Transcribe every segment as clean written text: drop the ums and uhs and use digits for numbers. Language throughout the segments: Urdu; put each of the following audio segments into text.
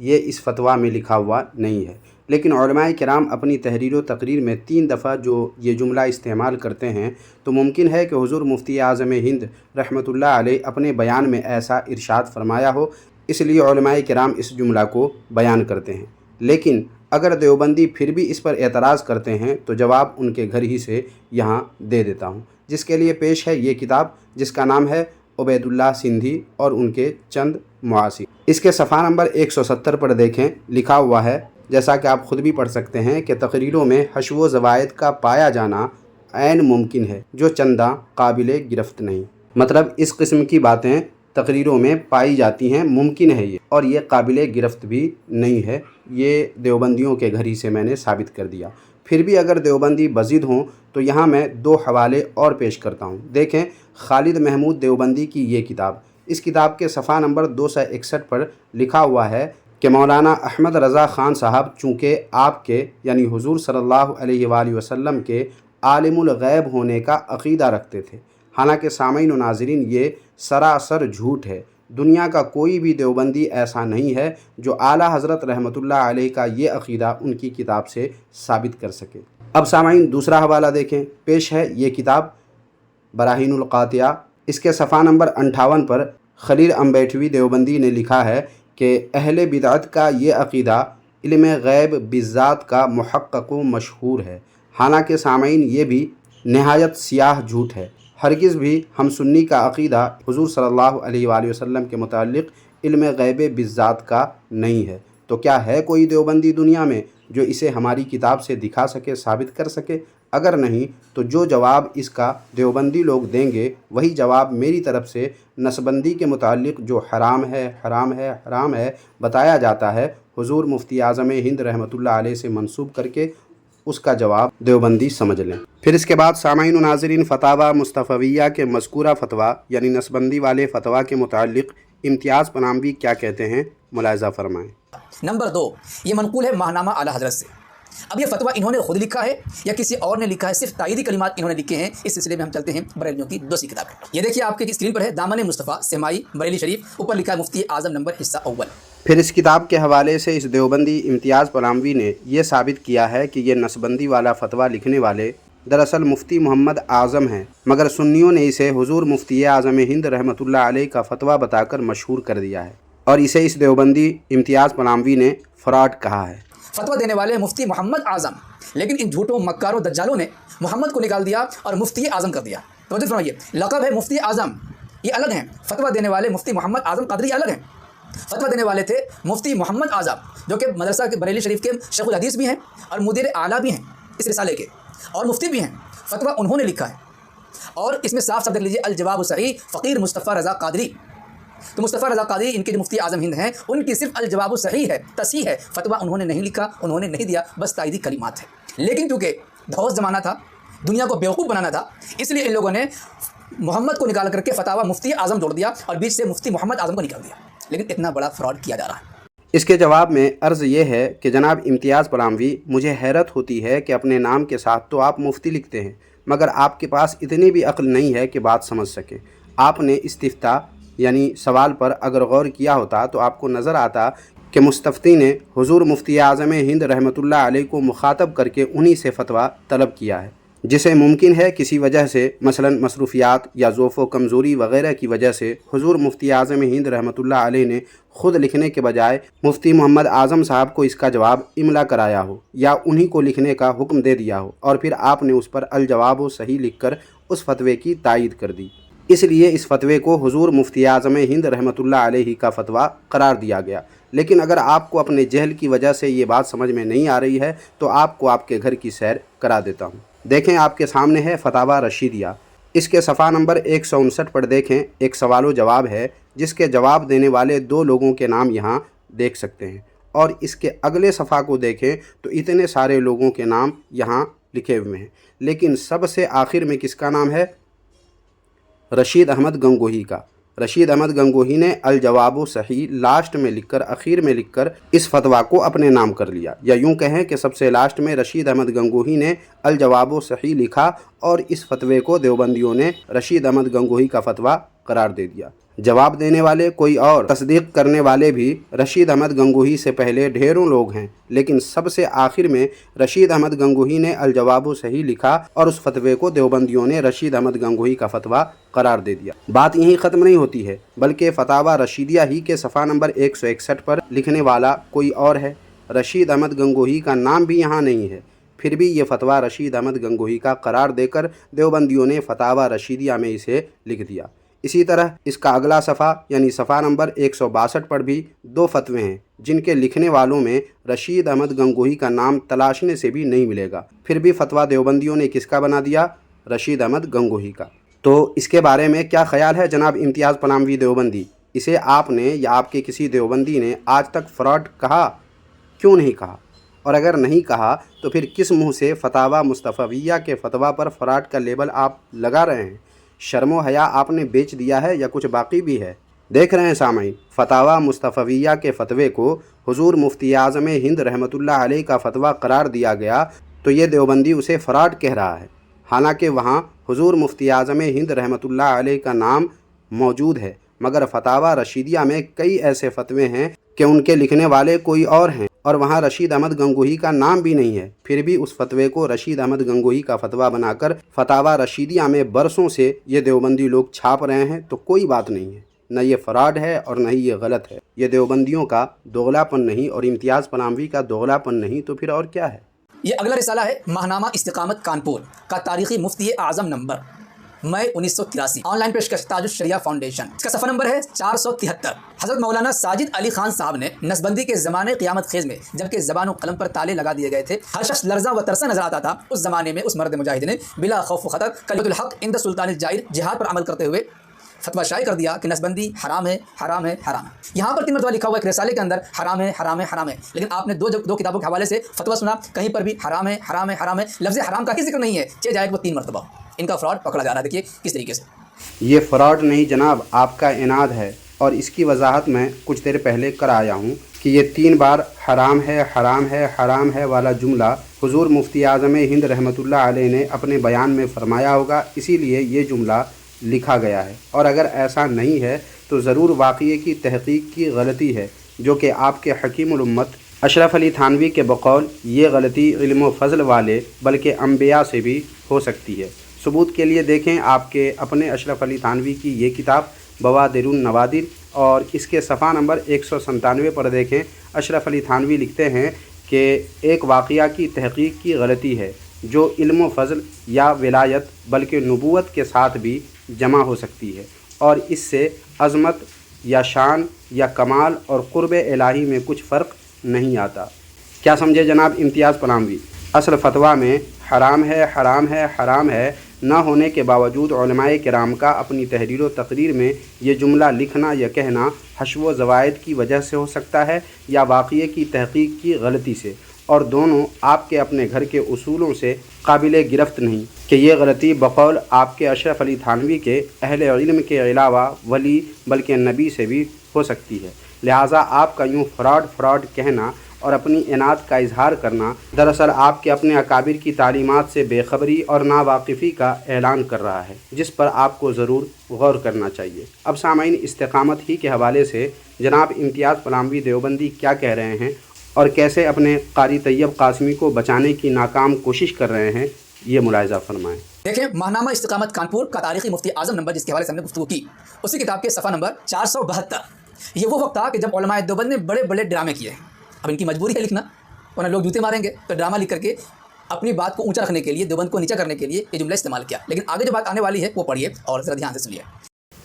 یہ اس فتویٰ میں لکھا ہوا نہیں ہے، لیکن علماء کرام اپنی تحریر و تقریر میں 3 دفعہ جو یہ جملہ استعمال کرتے ہیں تو ممکن ہے کہ حضور مفتی اعظم ہند رحمۃ اللہ علیہ اپنے بیان میں ایسا ارشاد فرمایا ہو، اس لیے علماء کرام اس جملہ کو بیان کرتے ہیں۔ لیکن اگر دیوبندی پھر بھی اس پر اعتراض کرتے ہیں تو جواب ان کے گھر ہی سے یہاں دے دیتا ہوں، جس کے لیے پیش ہے یہ کتاب جس کا نام ہے عبید اللہ سندھی اور ان کے چند معاصر۔ اس کے صفحہ نمبر 170 پر دیکھیں، لکھا ہوا ہے، جیسا کہ آپ خود بھی پڑھ سکتے ہیں، کہ تقریروں میں حشو و زوائد کا پایا جانا عین ممکن ہے جو چنداں قابل گرفت نہیں۔ مطلب اس قسم کی باتیں تقریروں میں پائی جاتی ہیں، ممکن ہے یہ، اور یہ قابل گرفت بھی نہیں ہے۔ یہ دیوبندیوں کے گھر ہی سے میں نے ثابت کر دیا۔ پھر بھی اگر دیوبندی بزد ہوں تو یہاں میں 2 حوالے اور پیش کرتا ہوں۔ دیکھیں خالد محمود دیوبندی کی یہ کتاب، اس کتاب کے صفحہ نمبر 261 پر لکھا ہوا ہے کہ مولانا احمد رضا خان صاحب چونکہ آپ کے یعنی حضور صلی اللہ علیہ وآلہ وسلم کے عالم الغیب ہونے کا عقیدہ رکھتے تھے، حالانکہ سامعین و ناظرین یہ سراسر جھوٹ ہے۔ دنیا کا کوئی بھی دیوبندی ایسا نہیں ہے جو اعلیٰ حضرت رحمۃ اللہ علیہ کا یہ عقیدہ ان کی کتاب سے ثابت کر سکے۔ اب سامعین دوسرا حوالہ دیکھیں، پیش ہے یہ کتاب براہین القاطعہ، اس کے صفحہ نمبر 58 پر خلیل امبیٹوی دیوبندی نے لکھا ہے کہ اہل بدعت کا یہ عقیدہ علم غیب بالذات کا محقق و مشہور ہے، حالانکہ سامعین یہ بھی نہایت سیاہ جھوٹ ہے۔ ہرگز بھی ہم سنی کا عقیدہ حضور صلی اللہ علیہ وآلہ وسلم کے متعلق علم غیب بالذات کا نہیں ہے۔ تو کیا ہے کوئی دیوبندی دنیا میں جو اسے ہماری کتاب سے دکھا سکے، ثابت کر سکے؟ اگر نہیں تو جو جواب اس کا دیوبندی لوگ دیں گے وہی جواب میری طرف سے نسبندی کے متعلق جو حرام ہے حرام ہے حرام ہے بتایا جاتا ہے، حضور مفتی اعظم ہند رحمۃ اللہ علیہ سے منسوب کر کے اس کا جواب دیوبندی سمجھ لیں۔ پھر اس کے بعد سامعین و ناظرین فتاوی مصطفیہ کے مذکورہ فتویٰ یعنی نسبندی والے فتویٰ کے متعلق امتیاز پناموی کیا کہتے ہیں، ملاحظہ فرمائیں۔ نمبر 2، یہ منقول ہے ماہنامہ اعلیٰ حضرت سے۔ اب یہ فتویٰ انہوں نے خود لکھا ہے یا کسی اور نے لکھا ہے، صرف تائیدی کلمات انہوں نے لکھے ہیں۔ اس سلسلے میں ہم چلتے ہیں بریلیوں کی دوسری کتاب۔ یہ دیکھیے آپ کے اسکرین پر ہے، دامن مصطفیٰ سمائی بریلی شریف، اوپر لکھا ہے مفتی اعظم نمبر حصہ اول۔ پھر اس کتاب کے حوالے سے اس دیوبندی امتیاز پناموی نے یہ ثابت کیا ہے کہ یہ نسبندی والا فتویٰ لکھنے والے دراصل مفتی محمد اعظم ہیں، مگر سنیوں نے اسے حضور مفتی اعظم ہند رحمۃ اللہ علیہ کا فتویٰ بتا کر مشہور کر دیا ہے، اور اسے اس دیوبندی امتیاز پناموی نے فراڈ کہا ہے۔ فتویٰ دینے والے مفتی محمد اعظم، لیکن ان جھوٹوں مکاروں دجالوں نے محمد کو نکال دیا اور مفتی اعظم کر دیا۔ توجہ فرمائیے، لقب ہے مفتی اعظم، یہ الگ ہیں۔ فتویٰ دینے والے مفتی محمد اعظم قادری الگ ہیں۔ فتویٰ دینے والے تھے مفتی محمد اعظم، جو کہ مدرسہ کے بریلی شریف کے شیخ الحدیث بھی ہیں اور مدیر اعلیٰ بھی ہیں اس رسالے کے، اور مفتی بھی ہیں۔ فتویٰ انہوں نے لکھا ہے، اور اس میں صاف صاف دیکھ لیجیے، الجواب الصحیح فقیر مصطفیٰ رضا قادری۔ تو مصطفیٰ رضا قادری ان کے جو مفتی اعظم ہند ہیں، ان کی صرف الجواب الصحیح ہے، تصحیح ہے۔ فتویٰ انہوں نے نہیں لکھا، انہوں نے نہیں دیا، بس تائیدی کلمات ہے۔ لیکن چونکہ دھوس زمانہ تھا، دنیا کو بیوقوف بنانا تھا، اس لیے ان لوگوں نے محمد کو نکال کر کے فتاویٰ مفتی اعظم جوڑ دیا اور بیچ سے مفتی محمد اعظم کو نکال دیا۔ لیکن اتنا بڑا فراڈ کیا جا رہا ہے۔ اس کے جواب میں عرض یہ ہے کہ جناب امتیاز پناموی، مجھے حیرت ہوتی ہے کہ اپنے نام کے ساتھ تو آپ مفتی لکھتے ہیں، مگر آپ کے پاس اتنی بھی عقل نہیں ہے کہ بات سمجھ سکیں۔ آپ نے استفتاء یعنی سوال پر اگر غور کیا ہوتا تو آپ کو نظر آتا کہ مستفتی نے حضور مفتی اعظم ہند رحمۃ اللہ علیہ کو مخاطب کر کے انہی سے فتویٰ طلب کیا ہے، جسے ممکن ہے کسی وجہ سے مثلا مصروفیات یا ضعف و کمزوری وغیرہ کی وجہ سے حضور مفتی اعظم ہند رحمۃ اللہ علیہ نے خود لکھنے کے بجائے مفتی محمد اعظم صاحب کو اس کا جواب املا کرایا ہو یا انہی کو لکھنے کا حکم دے دیا ہو، اور پھر آپ نے اس پر الجواب و صحیح لکھ کر اس فتوے کی تائید کر دی۔ اس لیے اس فتوے کو حضور مفتی اعظم ہند رحمۃ اللہ علیہ کا فتویٰ قرار دیا گیا۔ لیکن اگر آپ کو اپنے جہل کی وجہ سے یہ بات سمجھ میں نہیں آ رہی ہے تو آپ کو آپ کے گھر کی سیر کرا دیتا ہوں۔ دیکھیں آپ کے سامنے ہے فتاوی رشیدیہ، اس کے صفحہ نمبر 159 پر دیکھیں، ایک سوال و جواب ہے جس کے جواب دینے والے 2 لوگوں کے نام یہاں دیکھ سکتے ہیں، اور اس کے اگلے صفحہ کو دیکھیں تو اتنے سارے لوگوں کے نام یہاں لکھے ہوئے ہیں، لیکن سب سے آخر میں کس کا نام ہے؟ رشید احمد گنگوہی کا۔ رشید احمد گنگوہی نے الجواب صحیح لاسٹ میں لکھ کر، اخیر میں لکھ کر اس فتویٰ کو اپنے نام کر لیا، یا یوں کہیں کہ سب سے لاسٹ میں رشید احمد گنگوہی نے الجواب صحیح لکھا اور اس فتوے کو دیوبندیوں نے رشید احمد گنگوہی کا فتویٰ قرار دے دیا۔ جواب دینے والے کوئی اور، تصدیق کرنے والے بھی رشید احمد گنگوہی سے پہلے ڈھیروں لوگ ہیں، لیکن سب سے آخر میں رشید احمد گنگوہی نے الجواب صحیح لکھا اور اس فتوے کو دیوبندیوں نے رشید احمد گنگوہی کا فتویٰ قرار دے دیا۔ بات یہیں ختم نہیں ہوتی ہے، بلکہ فتاوی رشیدیہ ہی کے صفحہ نمبر 161 پر لکھنے والا کوئی اور ہے۔ رشید احمد گنگوہی کا نام بھی یہاں نہیں ہے، پھر بھی یہ فتویٰ رشید احمد گنگوہی کا قرار دے کر دیوبندیوں نے فتاوی رشیدیہ میں اسے لکھ دیا۔ اسی طرح اس کا اگلا صفحہ یعنی صفحہ نمبر 162 پر بھی 2 فتوے ہیں جن کے لکھنے والوں میں رشید احمد گنگوہی کا نام تلاشنے سے بھی نہیں ملے گا، پھر بھی فتویٰ دیوبندیوں نے کس کا بنا دیا؟ رشید احمد گنگوہی کا۔ تو اس کے بارے میں کیا خیال ہے جناب امتیاز پلاموی دیوبندی؟ اسے آپ نے یا آپ کے کسی دیوبندی نے آج تک فراڈ کہا؟ کیوں نہیں کہا؟ اور اگر نہیں کہا تو پھر کس منہ سے فتاوی مصطفویہ کے فتویٰ پر فراڈ کا لیبل آپ لگا رہے ہیں؟ شرم و حیا آپ نے بیچ دیا ہے یا کچھ باقی بھی ہے؟ دیکھ رہے ہیں سامعین، فتاوی مصطفویہ کے فتوے کو حضور مفتی اعظم ہند رحمۃ اللہ علیہ کا فتویٰ قرار دیا گیا تو یہ دیوبندی اسے فراڈ کہہ رہا ہے، حالانکہ وہاں حضور مفتی اعظم ہند رحمۃ اللہ علیہ کا نام موجود ہے، مگر فتاوی رشیدیہ میں کئی ایسے فتوے ہیں کہ ان کے لکھنے والے کوئی اور ہیں اور وہاں رشید احمد گنگوہی کا نام بھی نہیں ہے، پھر بھی اس فتوے کو رشید احمد گنگوہی کا فتویٰ بنا کر فتاوی رشیدیہ میں برسوں سے یہ دیوبندی لوگ چھاپ رہے ہیں، تو کوئی بات نہیں ہے، نہ یہ فراڈ ہے اور نہ ہی یہ غلط ہے، یہ دیوبندیوں کا دوغلا پن نہیں اور امتیاز پلاموی کا دوغلا پن نہیں تو پھر اور کیا ہے؟ یہ اگلا رسالہ ہے ماہنامہ استقامت کانپور کا تاریخی مفتی اعظم نمبر مئی 1983، آن لائن پیشکش تاج الشریعہ فاؤنڈیشن۔ اس کا صفحہ نمبر ہے 473۔ حضرت مولانا ساجد علی خان صاحب نے نسبندی کے زمانے قیامت خیز میں جبکہ زبان و قلم پر تالے لگا دیے گئے تھے، ہر شخص لرزاں و ترساں نظر آتا تھا، اس زمانے میں اس مرد مجاہد نے بلا خوف و خطر کلمۃ الحق عند سلطان الجائر جہاد پر عمل کرتے ہوئے فتویٰ شائع کر دیا کہ نسبندی حرام ہے، حرام ہے، حرام ہے۔ یہاں پر 3 مرتبہ لکھا ہوا ایک رسالے کے اندر حرام ہے، حرام ہے، حرام ہے، لیکن آپ نے دو کتابوں کے حوالے سے فتویٰ سنا، کہیں پر بھی حرام ہے، حرام ہے، حرام ہے، لفظ حرام کا ہی ذکر نہیں ہے، چہ جائے وہ 3 مرتبہ۔ ان کا فراڈ پکڑا جا رہا ہے، دیکھیے کس طریقے سے۔ یہ فراڈ نہیں جناب، آپ کا اناد ہے، اور اس کی وضاحت میں کچھ دیر پہلے کر آیا ہوں کہ یہ 3 بار حرام ہے، حرام ہے، حرام ہے والا جملہ حضور مفتی اعظم ہند رحمۃ اللہ علیہ نے اپنے بیان میں فرمایا ہوگا، اسی لیے یہ جملہ لکھا گیا ہے، اور اگر ایسا نہیں ہے تو ضرور واقعے کی تحقیق کی غلطی ہے، جو کہ آپ کے حکیم الامت اشرف علی تھانوی کے بقول یہ غلطی علم و فضل والے بلکہ انبیاء سے بھی ہو سکتی ہے۔ ثبوت کے لیے دیکھیں آپ کے اپنے اشرف علی تھانوی کی یہ کتاب بوادر النوادر، اور اس کے صفحہ نمبر 197 پر دیکھیں، اشرف علی تھانوی لکھتے ہیں کہ ایک واقعہ کی تحقیق کی غلطی ہے جو علم و فضل یا ولایت بلکہ نبوت کے ساتھ بھی جمع ہو سکتی ہے، اور اس سے عظمت یا شان یا کمال اور قرب الہی میں کچھ فرق نہیں آتا۔ کیا سمجھے جناب امتیاز پلاموی؟ اصل فتویٰ میں حرام ہے، حرام ہے، حرام ہے نہ ہونے کے باوجود علماء کرام کا اپنی تحریر و تقریر میں یہ جملہ لکھنا یا کہنا حشو و زوائد کی وجہ سے ہو سکتا ہے یا واقعے کی تحقیق کی غلطی سے، اور دونوں آپ کے اپنے گھر کے اصولوں سے قابل گرفت نہیں کہ یہ غلطی بقول آپ کے اشرف علی تھانوی کے اہل علم کے علاوہ ولی بلکہ نبی سے بھی ہو سکتی ہے، لہٰذا آپ کا یوں فراڈ کہنا اور اپنی اناد کا اظہار کرنا دراصل آپ کے اپنے اکابر کی تعلیمات سے بے خبری اور ناواقفی کا اعلان کر رہا ہے، جس پر آپ کو ضرور غور کرنا چاہیے۔ اب سامعین، استقامت ہی کے حوالے سے جناب امتیاز پلاموی دیوبندی کیا کہہ رہے ہیں اور کیسے اپنے قاری طیب قاسمی کو بچانے کی ناکام کوشش کر رہے ہیں، یہ ملاحظہ فرمائیں۔ دیکھیں ماہنامہ استقامت کانپور کا تاریخی مفتی اعظم نمبر جس کے حوالے سے ہم نے گفتگو کی، اسی کتاب کے صفحہ نمبر 472۔ یہ وہ وقت تھا کہ جب علماء دیوبند نے بڑے بڑے ڈرامے کیے، اب ان کی مجبوری ہے لکھنا، ورنہ لوگ جوتے ماریں گے، تو ڈرامہ لکھ کر کے اپنی بات کو اونچا رکھنے کے لیے، دیوبند کو نیچا کرنے کے لیے یہ جملہ استعمال کیا، لیکن آگے جو بات آنے والی ہے وہ پڑھیے اور ذرا دھیان سے سنیے۔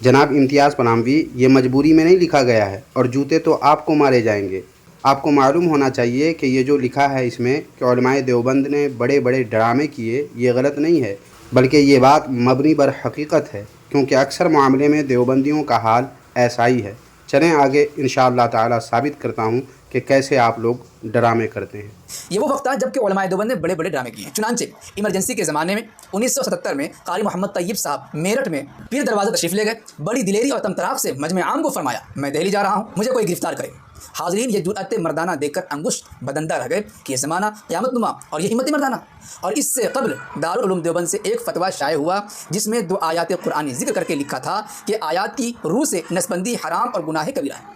جناب امتیاز پلاموی، یہ مجبوری میں نہیں لکھا گیا ہے، اور جوتے تو آپ کو مارے جائیں گے۔ آپ کو معلوم ہونا چاہیے کہ یہ جو لکھا ہے اس میں کہ علماء دیوبند نے بڑے بڑے ڈرامے کیے، یہ غلط نہیں ہے، بلکہ یہ بات مبنی بر حقیقت ہے، کیونکہ اکثر معاملے میں دیوبندیوں کا حال ایسا ہی ہے۔ چلیں آگے انشاءاللہ تعالی ثابت کرتا ہوں کہ کیسے آپ لوگ ڈرامے کرتے ہیں۔ یہ وہ وقت تھا جب کہ علماء دیوبند نے بڑے بڑے ڈرامے کیے ہیں۔ چنانچہ ایمرجنسی کے زمانے میں 1977 میں قاری محمد طیب صاحب میرٹھ میں پیر دروازہ تشریف لے گئے، بڑی دلیری اور طمطراق سے مجمع عام کو فرمایا، میں دہلی جا رہا ہوں، مجھے کوئی گرفتار کرے۔ حاضرین یہ جرأت مردانہ دیکھ کر انگشت بدندہ رہ گئے کہ یہ زمانہ قیامت نما اور یہ ہمت مردانہ۔ اور اس سے قبل دارالعلوم دیوبند سے ایک فتویٰ شائع ہوا جس میں 2 آیات قرآنی ذکر کر کے لکھا تھا کہ آیات کی روح سے نسبندی حرام اور گناہ کبیرہ ہے۔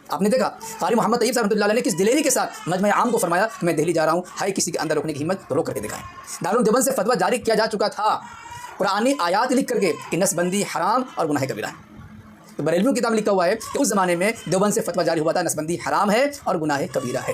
آپ نے دیکھا قاری محمد طیب صاحب رحمۃ اللہ علیہ نے کس دلیری کے ساتھ مجمع عام کو فرمایا کہ میں دہلی جا رہا ہوں، ہائی کسی کے اندر روکنے کی ہمت تو روک کر کے دکھائیں۔ دارالعلوم دیوبند سے فتویٰ جاری کیا جا چکا تھا قرآنی آیات لکھ کر کے کہ نسبندی حرام اور گناہ کبیرہ ہے۔ تو بریلویوں کی کتاب لکھا ہوا ہے کہ اس زمانے میں دیوبند سے فتویٰ جاری ہوا تھا نسبندی حرام ہے اور گناہ کبیرہ ہے۔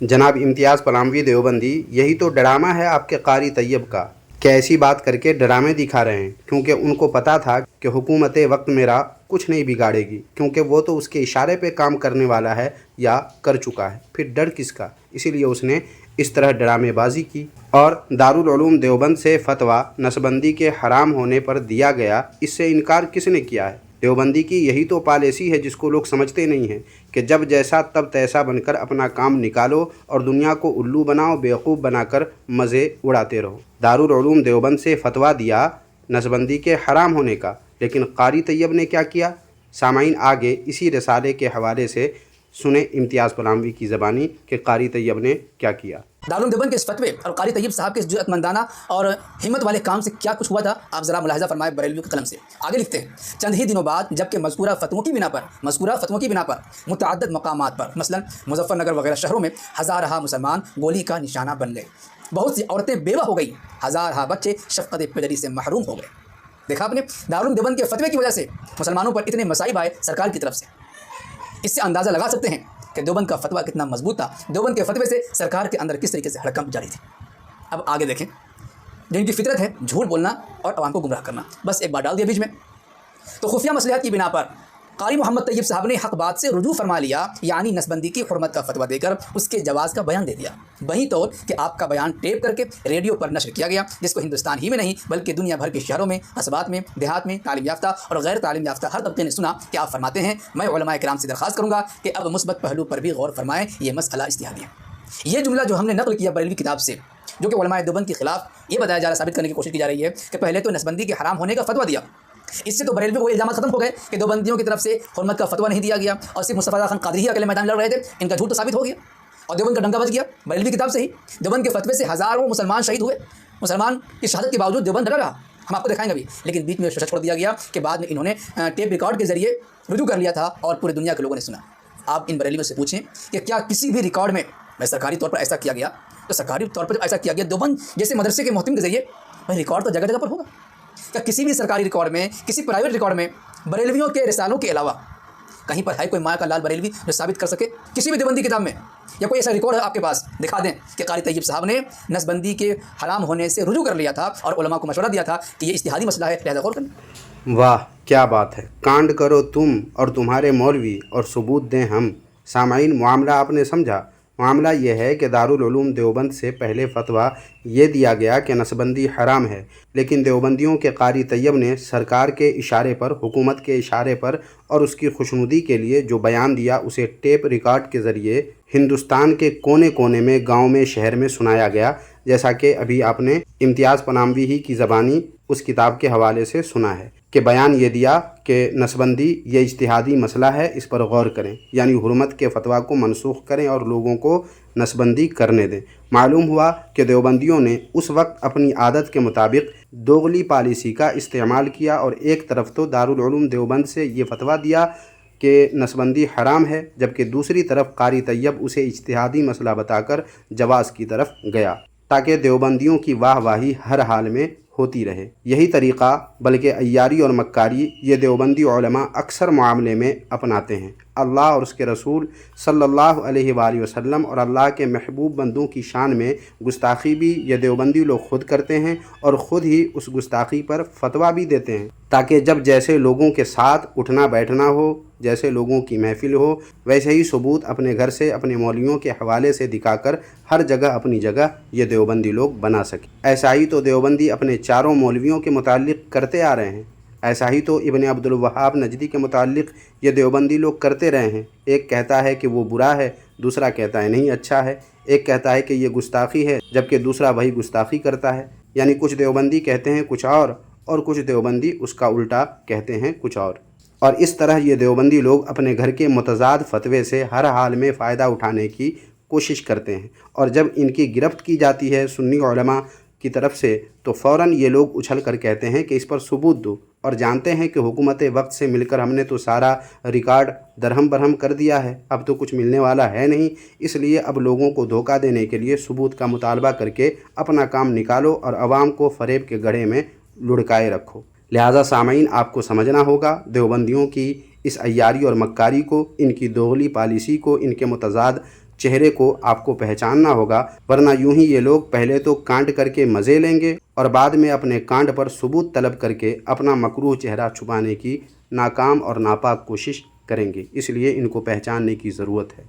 جناب امتیاز پلاموی دیوبندی، یہی تو ڈرامہ ہے آپ کے قاری طیب کا کہ ایسی بات کر کے ڈرامے دکھا رہے ہیں، کیونکہ ان کو پتہ تھا کہ حکومت وقت میرا کچھ نہیں بگاڑے گی، کیونکہ وہ تو اس کے اشارے پہ کام کرنے والا ہے یا کر چکا ہے، پھر ڈر کس کا؟ اسی لیے اس نے اس طرح ڈرامے بازی کی۔ اور دارالعلوم دیوبند سے فتویٰ نسبندی کے حرام ہونے پر دیا گیا، اس سے انکار کس نے کیا ہے؟ دیوبندی کی یہی تو پالیسی ہے جس کو لوگ سمجھتے نہیں ہیں کہ جب جیسا تب تیسا بن کر اپنا کام نکالو اور دنیا کو الو بناؤ، بیوقوف بنا کر مزے اڑاتے رہو۔ دارالعلوم دیوبند سے فتویٰ دیا نسبندی کے حرام ہونے کا، لیکن قاری طیب نے کیا کیا؟ سامعین آگے اسی رسالے کے حوالے سے سنیں امتیاز پلاموی کی زبانی کہ قاری طیب نے کیا کیا۔ دارالعلوم دیوبند کے اس فتوے اور قاری طیب صاحب کے اس جرأت مندانہ اور ہمت والے کام سے کیا کچھ ہوا تھا، آپ ذرا ملاحظہ فرمائے بریلویوں کے قلم سے۔ آگے لکھتے ہیں، چند ہی دنوں بعد جبکہ مذکورہ فتووں کی بنا پر متعدد مقامات پر مثلا مظفر نگر وغیرہ شہروں میں ہزارہا مسلمان گولی کا نشانہ بن گئے، بہت سی عورتیں بیوہ ہو گئیں، ہزارہا بچے شفقت پدری سے محروم ہو گئے۔ دیکھا آپ نے، دارالعلوم دیوبند کے فتوے کی وجہ سے مسلمانوں پر اتنے مصائب آئے سرکار کی طرف سے۔ اس سے اندازہ لگا سکتے ہیں کہ دیوبند کا فتویٰ کتنا مضبوط تھا، دیوبند کے فتوے سے سرکار کے اندر کس طریقے سے ہڑکمپ جاری تھی۔ اب آگے دیکھیں، جو ان کی فطرت ہے جھوٹ بولنا اور عوام کو گمراہ کرنا، بس ایک بار ڈال دیا بیچ میں۔ تو خفیہ مصلحت کی بنا پر قاری محمد طیب صاحب نے حق بات سے رجوع فرما لیا، یعنی نسبندی کی حرمت کا فتویٰ دے کر اس کے جواز کا بیان دے دیا، وہیں طور کہ آپ کا بیان ٹیپ کر کے ریڈیو پر نشر کیا گیا، جس کو ہندوستان ہی میں نہیں بلکہ دنیا بھر کے شہروں میں، قصبات میں، دیہات میں تعلیم یافتہ اور غیر تعلیم یافتہ ہر طبقے نے سنا کہ آپ فرماتے ہیں، میں علماء کرام سے درخواست کروں گا کہ اب مثبت پہلو پر بھی غور فرمائیں، یہ مسئلہ اجتہادی ہے۔ یہ جملہ جو ہم نے نقل کیا بریلوی کتاب سے، جو کہ علماء دیوبند کے خلاف یہ بتایا جا رہا، ثابت کرنے کی کوشش کی جا رہی ہے کہ پہلے تو نسبندی کے حرام ہونے کا فتویٰ دیا، اس سے تو بریلوی کو الزامات ختم ہو گئے کہ دیوبندیوں کی طرف سے حرمت کا فتویٰ نہیں دیا گیا اور صرف مصطفیٰ خان قادری ہی اکیلے میدان لڑ رہے تھے، ان کا جھوٹ تو ثابت ہو گیا اور دیوبند کا ڈنگا بج گیا بریلوی کتاب سے ہی۔ دیوبند کے فتوے سے ہزاروں مسلمان شہید ہوئے، مسلمان کی شہادت کے باوجود دیوبند ڈرا رہا، ہم آپ کو دکھائیں گے ابھی، لیکن بیچ میں شوشہ چھوڑ دیا گیا کہ بعد میں انہوں نے ٹیپ ریکارڈ کے ذریعے رجوع کر لیا تھا اور پورے دنیا کے لوگوں نے سنا۔ آپ ان بریلویوں سے پوچھیں کہ کیا کسی بھی ریکارڈ میں سرکاری طور پر ایسا کیا گیا، تو سرکاری طور پر ایسا کیا گیا دیوبند جیسے مدرسے کے محتم کے ذریعے، بھائی ریکارڈ تو جگہ جگہ پر ہوگا، کیا کسی بھی سرکاری ریکارڈ میں، کسی پرائیویٹ ریکارڈ میں بریلویوں کے رسالوں کے علاوہ کہیں پر ہے کوئی ماں کا لال بریلوی جو ثابت کر سکے؟ کسی بھی دیوبندی کتاب میں یا کوئی ایسا ریکارڈ ہے آپ کے پاس، دکھا دیں کہ قاری طیب صاحب نے نسبندی کے حرام ہونے سے رجوع کر لیا تھا اور علماء کو مشورہ دیا تھا کہ یہ اجتہادی مسئلہ ہے، لہذا غور کریں۔ واہ کیا بات ہے، کانڈ کرو تم اور تمہارے مولوی اور ثبوت دیں ہم۔ سامعین معاملہ آپ نے سمجھا، معاملہ یہ ہے کہ دارالعلوم دیوبند سے پہلے فتویٰ یہ دیا گیا کہ نسبندی حرام ہے، لیکن دیوبندیوں کے قاری طیب نے سرکار کے اشارے پر، حکومت کے اشارے پر اور اس کی خوشنودی کے لیے جو بیان دیا اسے ٹیپ ریکارڈ کے ذریعے ہندوستان کے کونے کونے میں، گاؤں میں، شہر میں سنایا گیا، جیسا کہ ابھی آپ نے امتیاز پلاموی ہی کی زبانی اس کتاب کے حوالے سے سنا ہے کہ بیان یہ دیا کہ نسبندی یہ اجتہادی مسئلہ ہے، اس پر غور کریں، یعنی حرمت کے فتویٰ کو منسوخ کریں اور لوگوں کو نسبندی کرنے دیں۔ معلوم ہوا کہ دیوبندیوں نے اس وقت اپنی عادت کے مطابق دوغلی پالیسی کا استعمال کیا اور ایک طرف تو دارالعلوم دیوبند سے یہ فتویٰ دیا کہ نسبندی حرام ہے، جبکہ دوسری طرف قاری طیب اسے اجتہادی مسئلہ بتا کر جواز کی طرف گیا تاکہ دیوبندیوں کی واہ واہی ہر حال میں ہوتی رہے۔ یہی طریقہ بلکہ عیاری اور مکاری یہ دیوبندی علماء اکثر معاملے میں اپناتے ہیں۔ اللہ اور اس کے رسول صلی اللہ علیہ وآلہ وسلم اور اللہ کے محبوب بندوں کی شان میں گستاخی بھی یہ دیوبندی لوگ خود کرتے ہیں اور خود ہی اس گستاخی پر فتویٰ بھی دیتے ہیں، تاکہ جب جیسے لوگوں کے ساتھ اٹھنا بیٹھنا ہو، جیسے لوگوں کی محفل ہو، ویسے ہی ثبوت اپنے گھر سے، اپنے مولویوں کے حوالے سے دکھا کر ہر جگہ اپنی جگہ یہ دیوبندی لوگ بنا سکیں۔ ایسا ہی تو دیوبندی اپنے چاروں مولویوں کے متعلق کرتے آ رہے ہیں، ایسا ہی تو ابن عبدالوہاب نجدی کے متعلق یہ دیوبندی لوگ کرتے رہے ہیں۔ ایک کہتا ہے کہ وہ برا ہے، دوسرا کہتا ہے نہیں اچھا ہے، ایک کہتا ہے کہ یہ گستاخی ہے جبکہ دوسرا وہی گستاخی کرتا ہے۔ یعنی کچھ دیوبندی کہتے ہیں کچھ اور کچھ دیوبندی اس کا الٹا کہتے ہیں کچھ اور اس طرح یہ دیوبندی لوگ اپنے گھر کے متضاد فتوے سے ہر حال میں فائدہ اٹھانے کی کوشش کرتے ہیں، اور جب ان کی گرفت کی جاتی ہے سنی علماء کی طرف سے تو فوراً یہ لوگ اچھل کر کہتے ہیں کہ اس پر ثبوت دو، اور جانتے ہیں کہ حکومت وقت سے مل کر ہم نے تو سارا ریکارڈ درہم برہم کر دیا ہے، اب تو کچھ ملنے والا ہے نہیں، اس لیے اب لوگوں کو دھوکہ دینے کے لیے ثبوت کا مطالبہ کر کے اپنا کام نکالو اور عوام کو فریب کے گڑھے میں لڑکائے رکھو۔ لہٰذا سامعین، آپ کو سمجھنا ہوگا دیوبندیوں کی اس عیاری اور مکاری کو، ان کی دوغلی پالیسی کو، ان کے متضاد چہرے کو آپ کو پہچاننا ہوگا، ورنہ یوں ہی یہ لوگ پہلے تو کانڈ کر کے مزے لیں گے اور بعد میں اپنے کانڈ پر ثبوت طلب کر کے اپنا مکروہ چہرہ چھپانے کی ناکام اور ناپاک کوشش کریں گے۔ اس لیے ان کو پہچاننے کی ضرورت ہے۔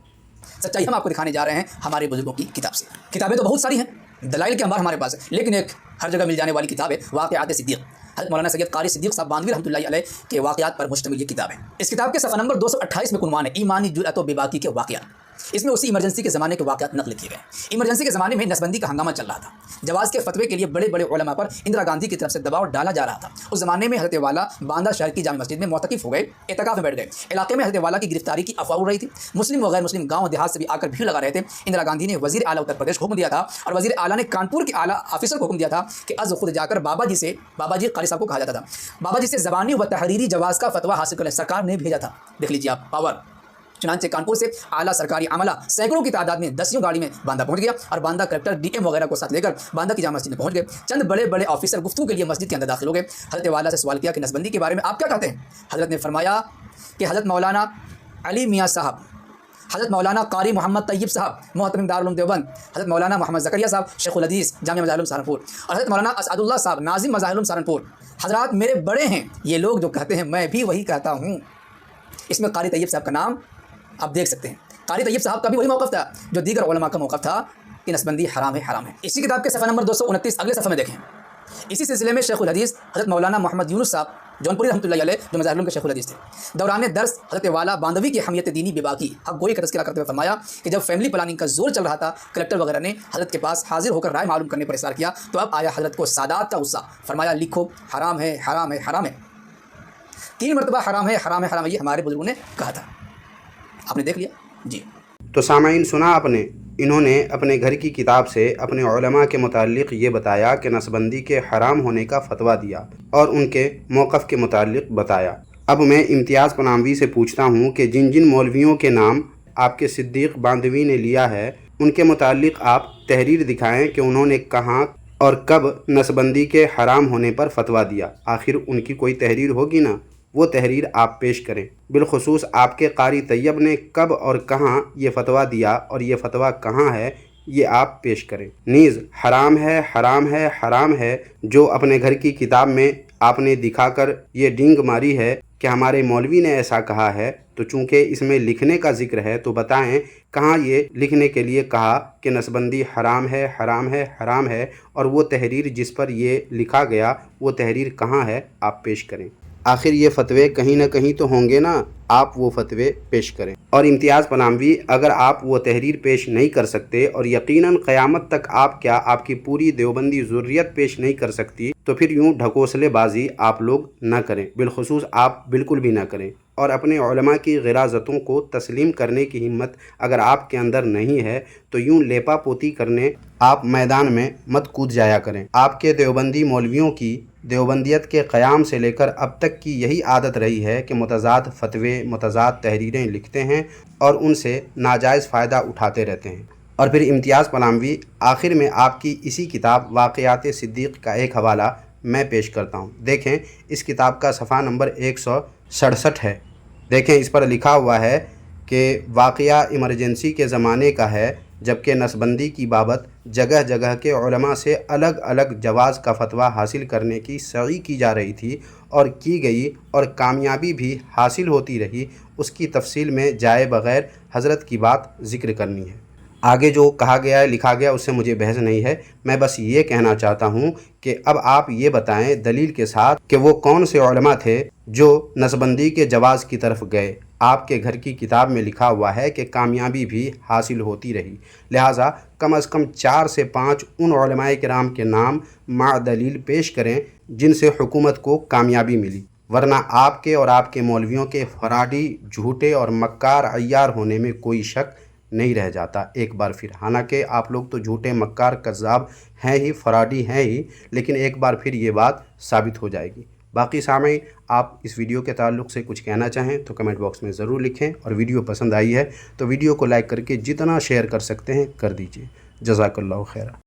سچائی ہم آپ کو دکھانے جا رہے ہیں ہمارے بزرگوں کی کتاب سے۔ کتابیں تو بہت ساری ہیں، دلائل کے انبار ہمارے پاس ہے، لیکن ایک ہر جگہ مل جانے والی کتاب ہے واقعات صدیق۔ حضرت مولانا سید قاری صدیق صاحب باندھوی رحمۃ اللہ علیہ کے واقعات پر مشتمل یہ کتاب ہے۔ اس کتاب کے صفحہ نمبر 228 میں عنوان ہے ایمانی جرأت و بے باکی کے واقعات۔ اس میں اسی ایمرجنسی کے زمانے کے واقعات نقل کیے گئے۔ ایمرجنسی کے زمانے میں نسبندی کا ہنگامہ چل رہا تھا، جواز کے فتوے کے لیے بڑے بڑے علماء پر اندرا گاندھی کی طرف سے دباؤ ڈالا جا رہا تھا۔ اس زمانے میں حضرت والا باندہ شہر کی جامع مسجد میں معتکف ہو گئے، اعتکاف میں بیٹھ گئے۔ علاقے میں حضرت والا کی گرفتاری کی افواہ اڑ رہی تھی، مسلم و غیر مسلم گاؤں دیہات سے بھی آ کر بھیڑ لگا رہے تھے۔ اندرا گاندھی نے وزیر اعلیٰ اتر پردیش کو حکم دیا تھا، اور وزیر اعلیٰ نے کانپور کے اعلیٰ آفیسر کو حکم دیا تھا کہ از خود جا کر بابا جی قاری صاحب کو کہا جاتا تھا، بابا جی سے زبانی و تحریری جواز کا فتویٰ حاصل کرنے سرکار نے بھیجا تھا۔ دیکھ لیجیے آپ پاور۔ چنانچہ کانپور سے اعلیٰ سرکاری عملہ سینکڑوں کی تعداد میں 10 گاڑی میں باندہ پہنچ گیا، اور باندہ کلیکٹر ڈی ایم وغیرہ کو ساتھ لے کر باندہ کی جامع مسجد میں پہنچ گئے۔ چند بڑے بڑے آفیسر گفتگو کے لیے مسجد کے اندر داخل ہو گئے۔ حضرت والا سے سوال کیا کہ نسبندی کے بارے میں آپ کیا کہتے ہیں؟ حضرت نے فرمایا کہ حضرت مولانا علی میاں صاحب، حضرت مولانا قاری محمد طیب صاحب محترم دارالعلوم دیوبند، حضرت مولانا محمد زکریا صاحب شیخ الحدیث جامعہ مظاہر العلوم سہارنپور، اور حضرت مولانا اسعد اللہ صاحب ناظم مظاہر العلوم سہارنپور حضرات میرے بڑے ہیں۔ یہ لوگ جو کہتے ہیں میں بھی وہی کہتا ہوں۔ اس میں قاری طیب صاحب کا نام آپ دیکھ سکتے ہیں۔ قاری طیب صاحب کا بھی وہی موقف تھا جو دیگر علماء کا موقف تھا کہ نسبندی حرام ہے، حرام ہے۔ اسی کتاب کے صفحہ نمبر 229 اگلے صفحے میں دیکھیں۔ اسی سلسلے میں شیخ الحدیث حضرت مولانا محمد یونس صاحب جونپوری رحمۃ اللہ علیہ جو مظاہر العلوم کے شیخ الحدیث تھے، دوران درس حضرت والا باندھوی کی حمیت دینی بے باکی حق گوئی کا تذکرہ کرتے ہوئے فرمایا کہ جب فیملی پلاننگ کا زور چل رہا تھا، کلیکٹر وغیرہ نے حضرت کے پاس حاضر ہو کر رائے معلوم کرنے پر اصرار کیا، تو اب آیا حضرت کو سادات کا غصہ، فرمایا لکھو حرام ہے، حرام ہے، حرام ہے۔ 3 مرتبہ حرام ہے، حرام ہے، حرام ہے، یہ ہمارے بزرگوں نے کہا تھا۔ آپ نے دیکھ لیا جی۔ تو سامعین سنا آپ نے، انہوں نے اپنے گھر کی کتاب سے اپنے علماء کے متعلق یہ بتایا کہ نسبندی کے حرام ہونے کا فتویٰ دیا اور ان کے موقف کے متعلق بتایا۔ اب میں امتیاز پناموی سے پوچھتا ہوں کہ جن جن مولویوں کے نام آپ کے صدیق باندھوی نے لیا ہے، ان کے متعلق آپ تحریر دکھائیں کہ انہوں نے کہاں اور کب نسبندی کے حرام ہونے پر فتویٰ دیا۔ آخر ان کی کوئی تحریر ہوگی نا، وہ تحریر آپ پیش کریں۔ بالخصوص آپ کے قاری طیب نے کب اور کہاں یہ فتویٰ دیا اور یہ فتویٰ کہاں ہے، یہ آپ پیش کریں۔ نیز حرام ہے، حرام ہے، حرام ہے جو اپنے گھر کی کتاب میں آپ نے دکھا کر یہ ڈینگ ماری ہے کہ ہمارے مولوی نے ایسا کہا ہے، تو چونکہ اس میں لکھنے کا ذکر ہے تو بتائیں کہاں یہ لکھنے کے لیے کہا کہ نسبندی حرام ہے، حرام ہے، حرام ہے، اور وہ تحریر جس پر یہ لکھا گیا وہ تحریر کہاں ہے، آپ پیش کریں۔ آخر یہ فتوے کہیں نہ کہیں تو ہوں گے نا، آپ وہ فتوے پیش کریں۔ اور امتیاز پناموی، اگر آپ وہ تحریر پیش نہیں کر سکتے اور یقیناً قیامت تک آپ کی پوری دیوبندی ذریت پیش نہیں کر سکتی، تو پھر یوں ڈھکوسلے بازی آپ لوگ نہ کریں، بالخصوص آپ بالکل بھی نہ کریں۔ اور اپنے علماء کی غراضتوں کو تسلیم کرنے کی ہمت اگر آپ کے اندر نہیں ہے تو یوں لیپا پوتی کرنے آپ میدان میں مت کود جایا کریں۔ آپ کے دیوبندی مولویوں کی دیوبندیت کے قیام سے لے کر اب تک کی یہی عادت رہی ہے کہ متضاد فتوے، متضاد تحریریں لکھتے ہیں اور ان سے ناجائز فائدہ اٹھاتے رہتے ہیں۔ اور پھر امتیاز پناموی، آخر میں آپ کی اسی کتاب واقعات صدیق کا ایک حوالہ میں پیش کرتا ہوں۔ دیکھیں، اس کتاب کا صفحہ نمبر 167 ہے۔ دیکھیں، اس پر لکھا ہوا ہے کہ واقعہ ایمرجنسی کے زمانے کا ہے، جبکہ نسبندی کی بابت جگہ جگہ کے علماء سے الگ الگ جواز کا فتویٰ حاصل کرنے کی سعی کی جا رہی تھی اور کی گئی اور کامیابی بھی حاصل ہوتی رہی۔ اس کی تفصیل میں جائے بغیر حضرت کی بات ذکر کرنی ہے۔ آگے جو کہا گیا ہے لکھا گیا اس سے مجھے بحث نہیں ہے، میں بس یہ کہنا چاہتا ہوں کہ اب آپ یہ بتائیں دلیل کے ساتھ کہ وہ کون سے علماء تھے جو نسبندی کے جواز کی طرف گئے۔ آپ کے گھر کی کتاب میں لکھا ہوا ہے کہ کامیابی بھی حاصل ہوتی رہی، لہٰذا کم از کم 4 سے 5 ان علماء کرام کے نام مع دلیل پیش کریں جن سے حکومت کو کامیابی ملی، ورنہ آپ کے اور آپ کے مولویوں کے فراڈی، جھوٹے اور مکار عیار ہونے میں کوئی شک نہیں رہ جاتا ایک بار پھر۔ حالانکہ آپ لوگ تو جھوٹے، مکار، کذاب ہیں ہی، فراڈی ہیں ہی، لیکن ایک بار پھر یہ بات ثابت ہو جائے گی۔ باقی سامعین، آپ اس ویڈیو کے تعلق سے کچھ کہنا چاہیں تو کمنٹ باکس میں ضرور لکھیں، اور ویڈیو پسند آئی ہے تو ویڈیو کو لائک کر کے جتنا شیئر کر سکتے ہیں کر دیجیے۔ جزاک اللہ خیرہ۔